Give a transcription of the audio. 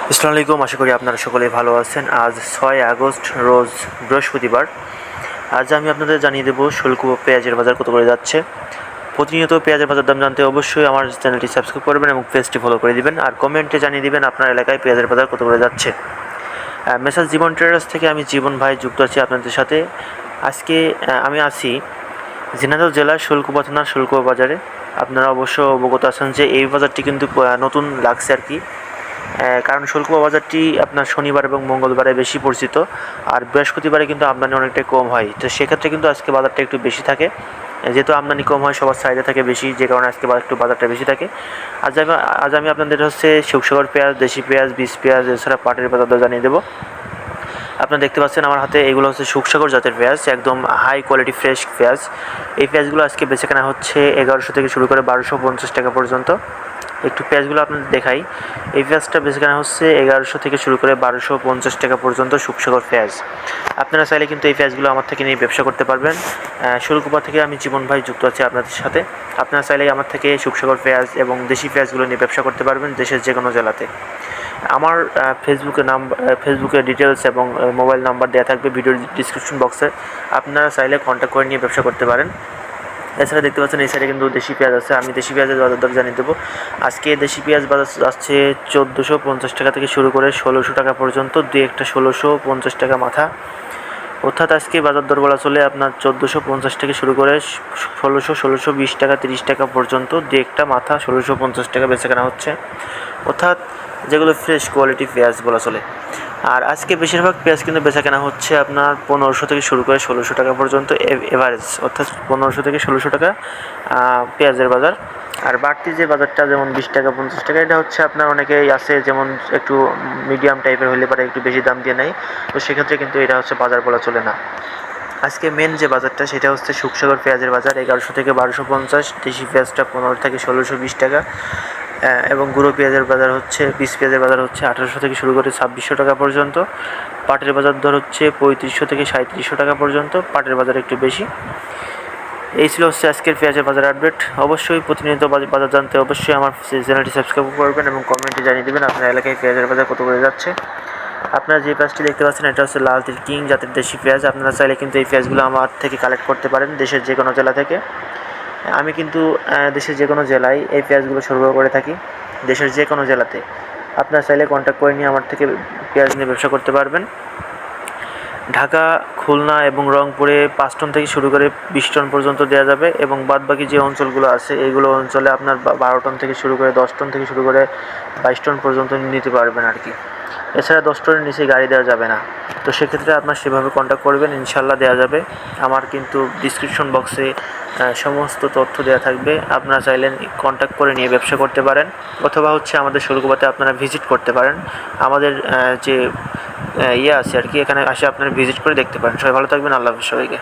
আসসালামু আলাইকুম, আশা করি আপনারা সকলেই ভালো আছেন। আজ 6 আগস্ট রোজ বৃহস্পতিবার। আজ আমি আপনাদের জানিয়ে দেবো শুল্ক ও পেঁয়াজের বাজার কত করে যাচ্ছে। প্রতিনিয়ত পেঁয়াজের বাজার দাম জানতে অবশ্যই আমার চ্যানেলটি সাবস্ক্রাইব করবেন এবং পেজটি ফলো করে দিবেন, আর কমেন্টে জানিয়ে দিবেন আপনার এলাকায় পেঁয়াজের বাজার কত করে যাচ্ছে। মেসাজ জীবন ট্রেডার্স থেকে আমি জীবন ভাই যুক্ত আছি আপনাদের সাথে। আজকে আমি আছি ঝিনাইদহ জেলার শুল্কপা থানার শুল্কপা বাজারে। আপনারা অবশ্য অবগত আছেন যে এই বাজারটি কিন্তু নতুন লাগছে আর কি। কারণ শুল্কপা বাজারটি আপনার শনিবার এবং মঙ্গলবারে বেশি পরিচিত, আর বৃহস্পতিবারে কিন্তু আমদানি অনেকটাই কম হয়। তো সেক্ষেত্রে কিন্তু আজকে বাজারটা একটু বেশি থাকে, যেহেতু আমদানি কম হয় সবার চাহিদা থাকে বেশি, যে কারণে আজকে একটু বাজারটা বেশি থাকে। আজ আমি আপনাদের শুকসাগর পেঁয়াজ, দেশি পেঁয়াজ, বীজ পেঁয়াজ, এছাড়া পাটের বাজার জানিয়ে দেবো। আপনারা দেখতে পাচ্ছেন আমার হাতে, এগুলো হচ্ছে শুকসাগর জাতের পেঁয়াজ, একদম হাই কোয়ালিটি ফ্রেশ পেঁয়াজ। এই পেঁয়াজগুলো আজকে বেচে কেনা হচ্ছে 1100 থেকে শুরু করে 1250 টাকা পর্যন্ত। একটু পেঁয়াজগুলো আপনাদের দেখাই। এই পেঁয়াজটা বেচে কেনা হচ্ছে 1100 থেকে শুরু করে 1250 টাকা পর্যন্ত শুকসাগর পেঁয়াজ। আপনারা চাইলে কিন্তু এই পেঁয়াজগুলো আমার থেকে নিয়ে ব্যবসা করতে পারবেন। শুল্কপা থেকে আমি জীবন ভাই যুক্ত আছি আপনাদের সাথে। আপনারা চাইলে আমার থেকে শুকসাগর পেঁয়াজ এবং দেশি পেঁয়াজগুলো নিয়ে ব্যবসা করতে পারবেন দেশের যে কোনো জেলাতে। আমার ফেসবুকে ডিটেলস এবং মোবাইল নাম্বার দেওয়া থাকবে ভিডিওর ডিসক্রিপশন বক্সে। আপনারা চাইলে কন্ট্যাক্ট করে নিয়ে ব্যবসা করতে পারেন। এছাড়া দেখতে পাচ্ছেন এই সাইডে কিন্তু দেশি পেঁয়াজ আছে। আমি দেশি পেঁয়াজের বাজার দর জানিয়ে দেবো। আজকে দেশি পেঁয়াজ বাজার আসছে 1450 টাকা থেকে শুরু করে 1600 টাকা পর্যন্ত, দুই একটা 1650 টাকা মাথা। অর্থাৎ আজকে বাজার দর বলা চলে আপনার 1450 থেকে শুরু করে 1620 টাকা 30 টাকা পর্যন্ত, দুই একটা মাথা 1650 টাকা বেচে কেনা হচ্ছে। অর্থাৎ যেগুলো ফ্রেশ কোয়ালিটি পেঁয়াজ বলা চলে। আর আজকে বেশিরভাগ পেঁয়াজ কিন্তু বেচা কেনা হচ্ছে আপনার 1500 থেকে শুরু করে 1600 টাকা পর্যন্ত এভারেজ, অর্থাৎ 1500 থেকে 1600 টাকা পেঁয়াজের বাজার। আর বাড়তি যে বাজারটা যেমন 20 টাকা 50 টাকা, এটা হচ্ছে আপনার অনেকেই আছে যেমন একটু মিডিয়াম টাইপের হলে পারে একটু বেশি দাম দিয়ে নেয়, তো সেক্ষেত্রে কিন্তু এটা হচ্ছে বাজার বলা চলে না। আজকে মেন যে বাজারটা সেটা হচ্ছে শুকসাগর পেঁয়াজের বাজার 1100 থেকে 1250, দেশি পেঁয়াজটা 15 থেকে 1620 টাকা, এবং গুঁড়ো পেঁয়াজের বাজার হচ্ছে, বীজ পেঁয়াজের বাজার হচ্ছে 1800 থেকে শুরু করে 2600 টাকা পর্যন্ত। পাটের বাজার দর হচ্ছে 3500 থেকে 3700 টাকা পর্যন্ত, পাটের বাজার একটু বেশি। এই ছিল হচ্ছে আজকের পেঁয়াজের বাজার আপডেট। অবশ্যই প্রতিনিয়ত বাজার জানতে অবশ্যই আমার চ্যানেলটি সাবস্ক্রাইব করবেন এবং কমেন্টে জানিয়ে দেবেন আপনার এলাকায় পেঁয়াজের বাজার কত করে যাচ্ছে। আপনারা যে পেঁয়াজটি দেখতে পাচ্ছেন এটা হচ্ছে লাল তিল কিং জাতের দেশি পেঁয়াজ। আপনারা চাইলে কিন্তু এই পেঁয়াজগুলো আমার থেকে কালেক্ট করতে পারেন দেশের যে কোনো জেলা থেকে। আমি কিন্তু দেশের যে কোনো জেলায় এই পেঁয়াজগুলো সরবরাহ করে থাকি, দেশের যে কোনো জেলাতে। আপনারা চাইলে কন্ট্যাক্ট করে নিয়ে আমার থেকে পেঁয়াজ নিয়ে ব্যবসা করতে পারবেন। ঢাকা, খুলনা এবং রংপুরে 5 টন থেকে শুরু করে 20 টন পর্যন্ত দেওয়া যাবে, এবং বাদবাকি যে অঞ্চলগুলো আছে এইগুলো অঞ্চলে আপনার 12 টন থেকে শুরু করে 10 টন থেকে শুরু করে 22 টন পর্যন্ত নিতে পারবেন আর কি। এছাড়া 10 টনের নিচে গাড়ি দেওয়া যাবে না। তো সেক্ষেত্রে আপনার সেভাবে কন্ট্যাক্ট করবেন, ইনশাল্লাহ দেওয়া যাবে। আমার কিন্তু ডিসক্রিপশন বক্সে সমস্ত তথ্য দেওয়া থাকবে। আপনারা চাইলেন কন্ট্যাক্ট করে নিয়ে ব্যবসা করতে পারেন, অথবা হচ্ছে আমাদের শুল্কপাতে আপনারা ভিজিট করতে পারেন। আমাদের যে আছে আর কি, এখানে আসে আপনারা ভিজিট করে দেখতে পারেন। সবাই ভালো থাকবেন, আল্লাহ হাফেজ সবাইকে।